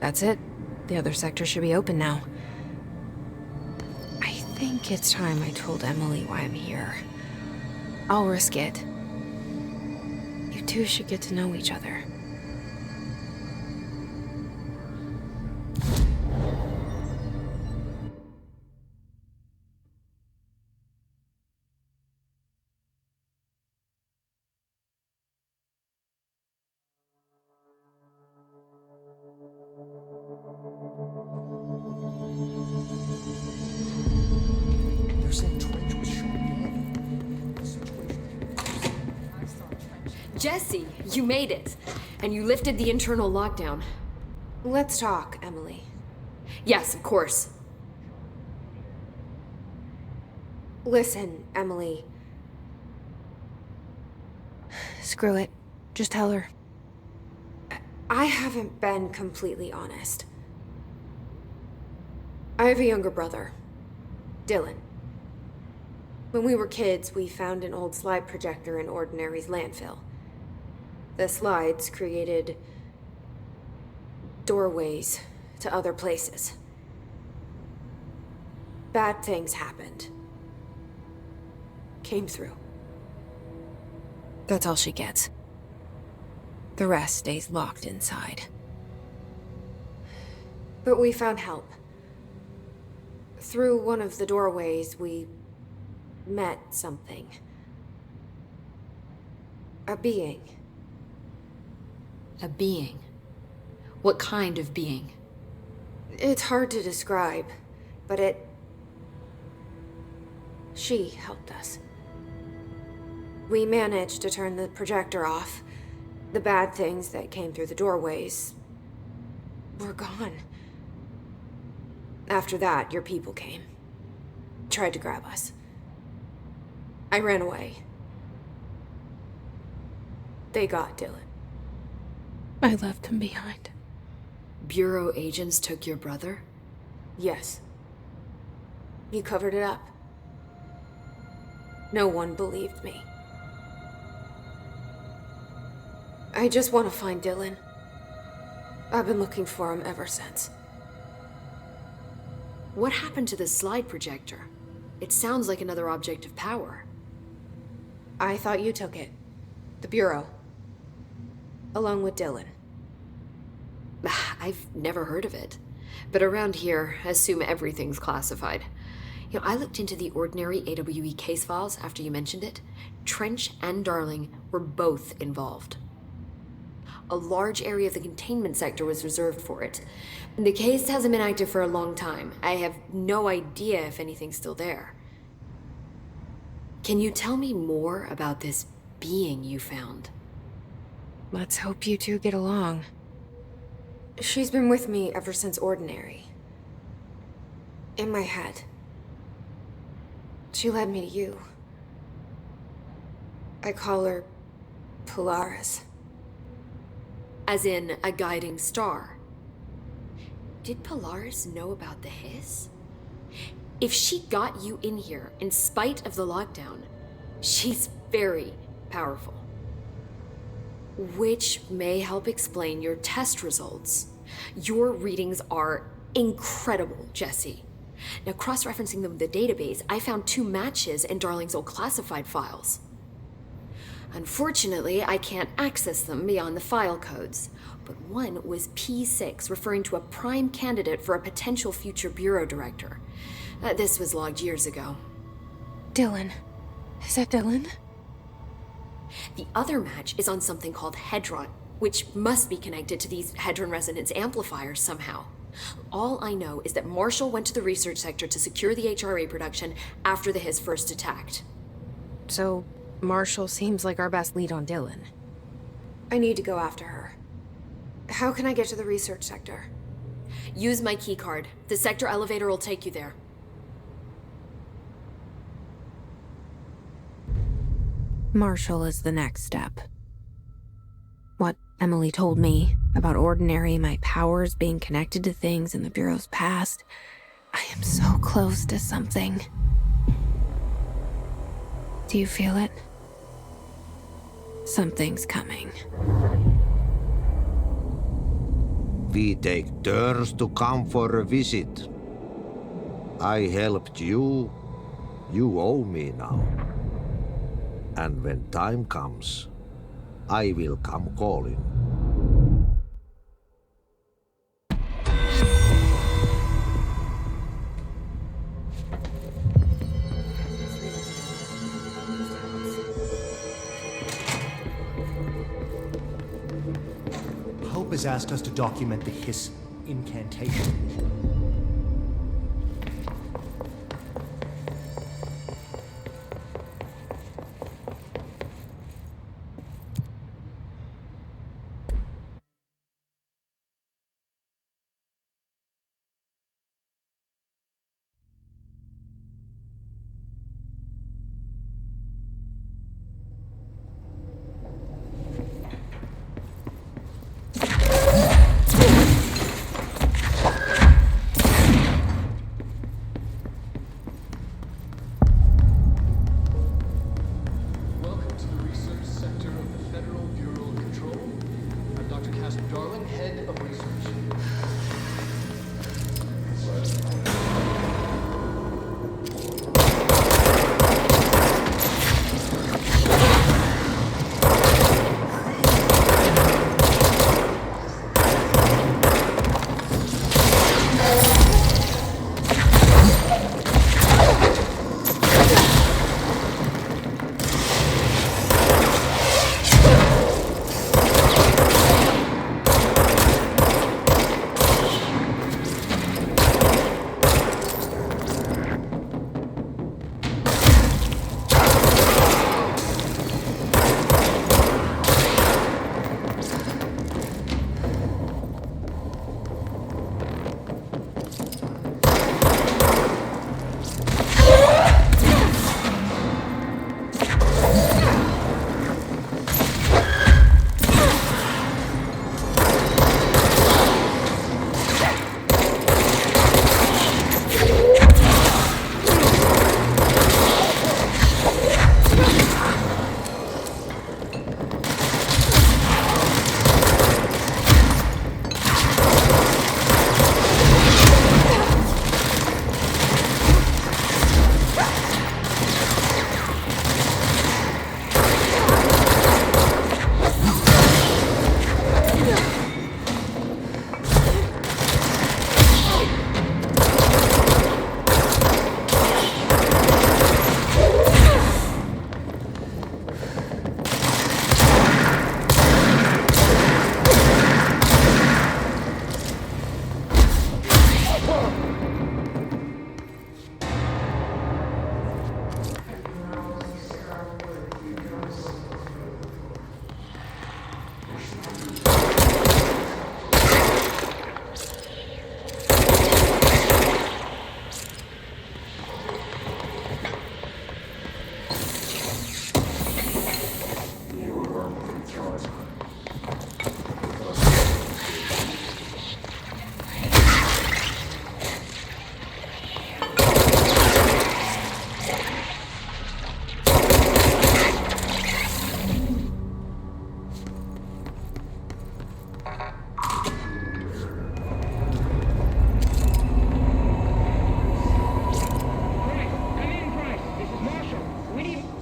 That's it. The other sector should be open now. I think it's time I told Emily why I'm here. I'll risk it. You two should get to know each other. Jesse, you made it. And you lifted the internal lockdown. Let's talk, Emily. Yes, of course. Listen, Emily. Screw it. Just tell her. I haven't been completely honest. I have a younger brother, Dylan. When we were kids, we found an old slide projector in Ordinary's landfill. The slides created doorways to other places. Bad things happened. Came through. That's all she gets. The rest stays locked inside. But we found help. Through one of the doorways, we met something. A being. A being? What kind of being? It's hard to describe, but she helped us. We managed to turn the projector off. The bad things that came through the doorways were gone. After that, your people came. Tried to grab us. I ran away. They got Dylan. I left him behind. Bureau agents took your brother? Yes. You covered it up. No one believed me. I just want to find Dylan. I've been looking for him ever since. What happened to the slide projector? It sounds like another object of power. I thought you took it. The Bureau. Along with Dylan. I've never heard of it. But around here, assume everything's classified. You know, I looked into the Ordinary AWE case files after you mentioned it. Trench and Darling were both involved. A large area of the containment sector was reserved for it. The case hasn't been active for a long time. I have no idea if anything's still there. Can you tell me more about this being you found? Let's hope you two get along. She's been with me ever since Ordinary. In my head. She led me to you. I call her Polaris. As in a guiding star. Did Polaris know about the hiss? If she got you in here in spite of the lockdown, she's very powerful. Which may help explain your test results. Your readings are incredible, Jesse. Now, cross-referencing them with the database, I found 2 matches in Darling's old classified files. Unfortunately, I can't access them beyond the file codes, but one was P6, referring to a prime candidate for a potential future bureau director. This was logged years ago. Dylan. Is that Dylan? The other match is on something called Hedron, which must be connected to these Hedron resonance amplifiers somehow. All I know is that Marshall went to the research sector to secure the HRA production after the Hiss first attacked. So, Marshall seems like our best lead on Dylan. I need to go after her. How can I get to the research sector? Use my keycard. The sector elevator will take you there. Marshall is the next step. What Emily told me about Ordinary, my powers being connected to things in the Bureau's past, I am so close to something. Do you feel it? Something's coming. We take turns to come for a visit. I helped you. You owe me now. And when time comes, I will come calling. Pope has asked us to document the Hiss incantation. Darling, head of research.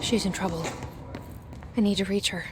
She's in trouble. I need to reach her.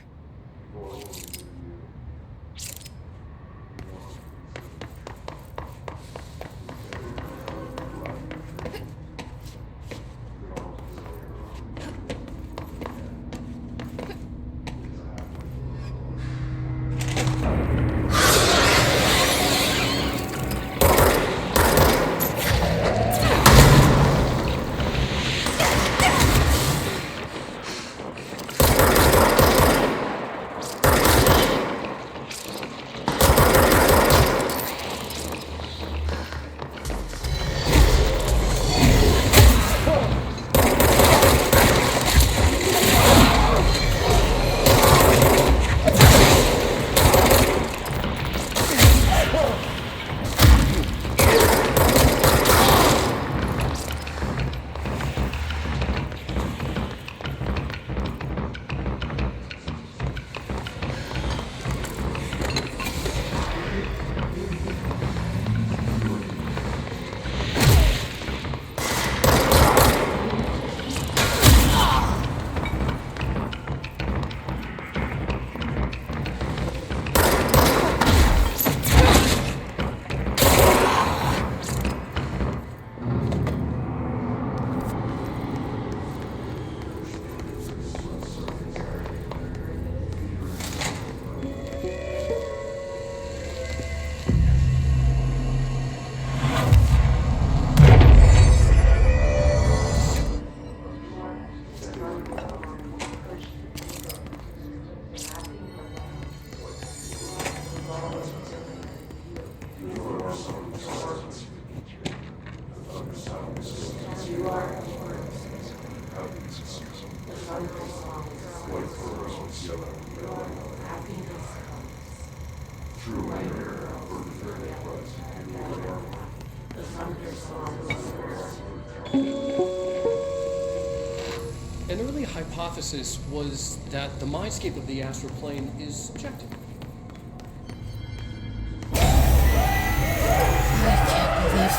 An early hypothesis was that the mindscape of the astral plane is subjective.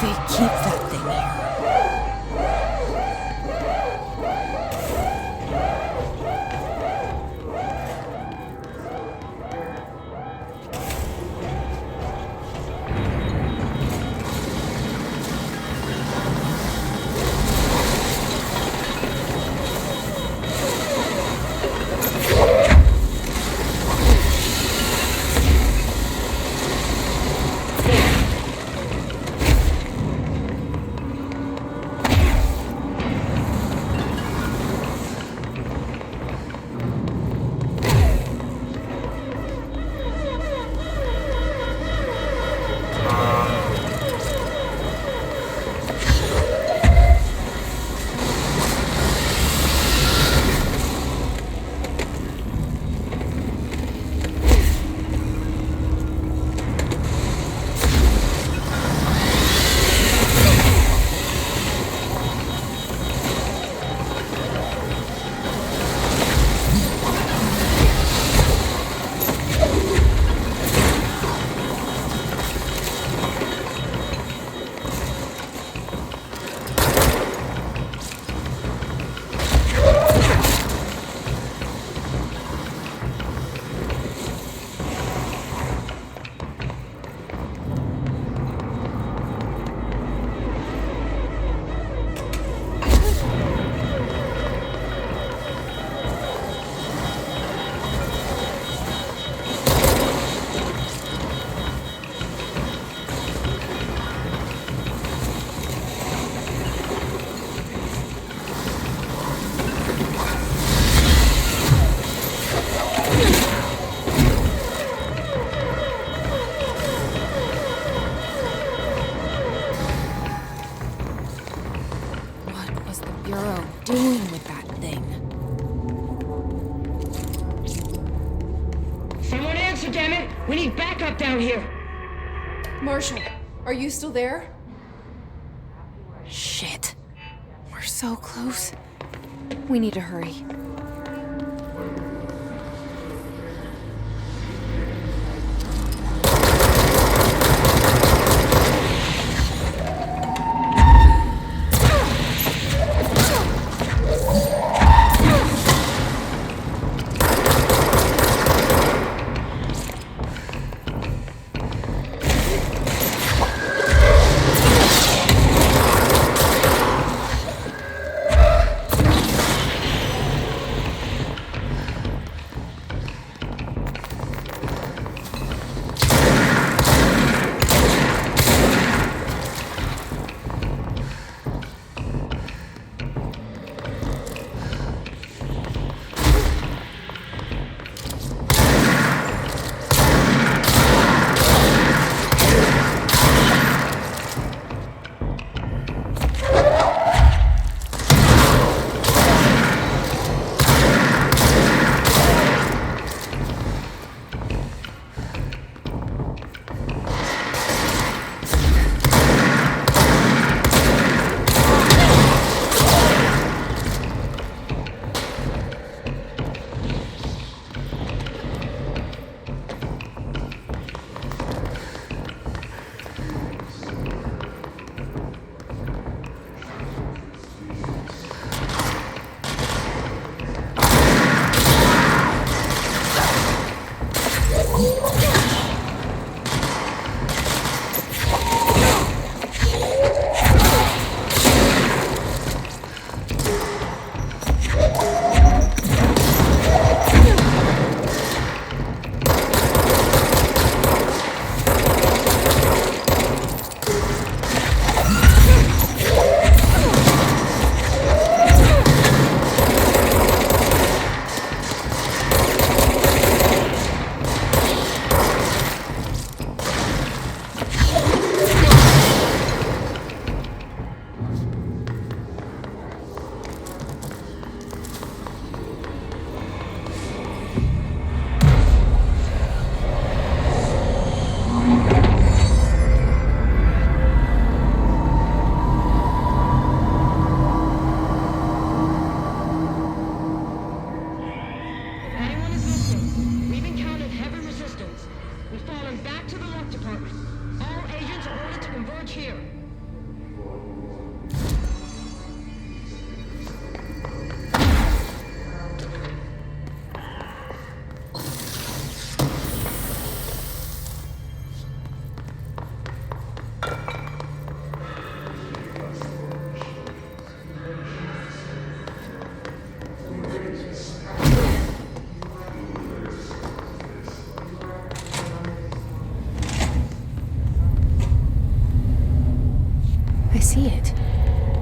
they keep that thing here? Doing with that thing? Someone answer, damn it! We need backup down here! Marshall, are you still there? Shit. We're so close. We need to hurry. We've fallen back to the lock department. All agents are ordered to converge here. see it.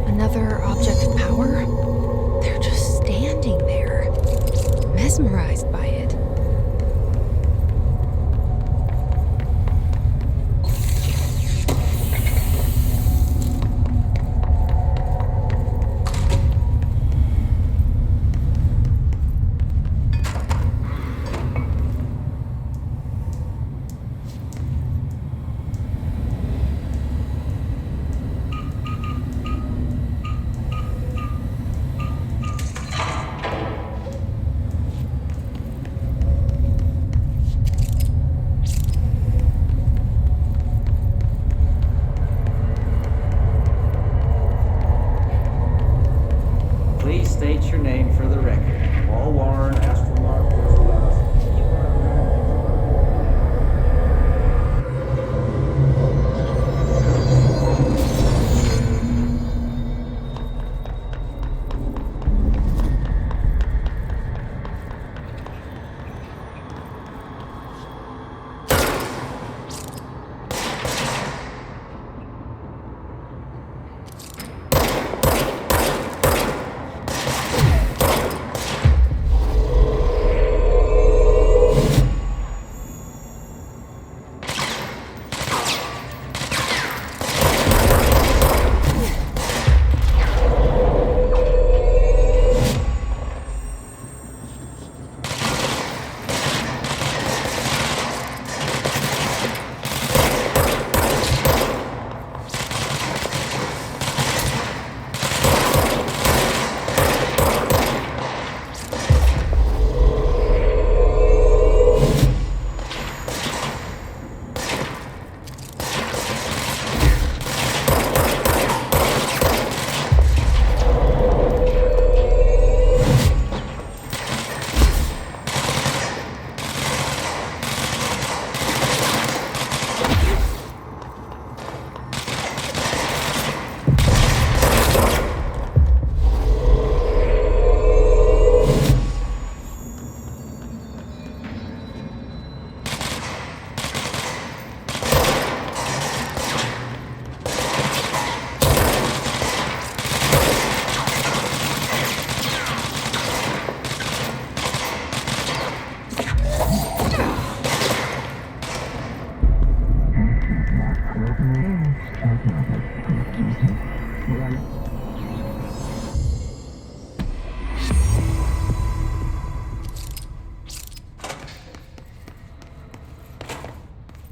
Another object of power? They're just standing there, mesmerized by it. Please state your name for the record. Paul Warren, astronaut, first class.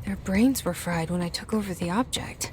Their brains were fried when I took over the object.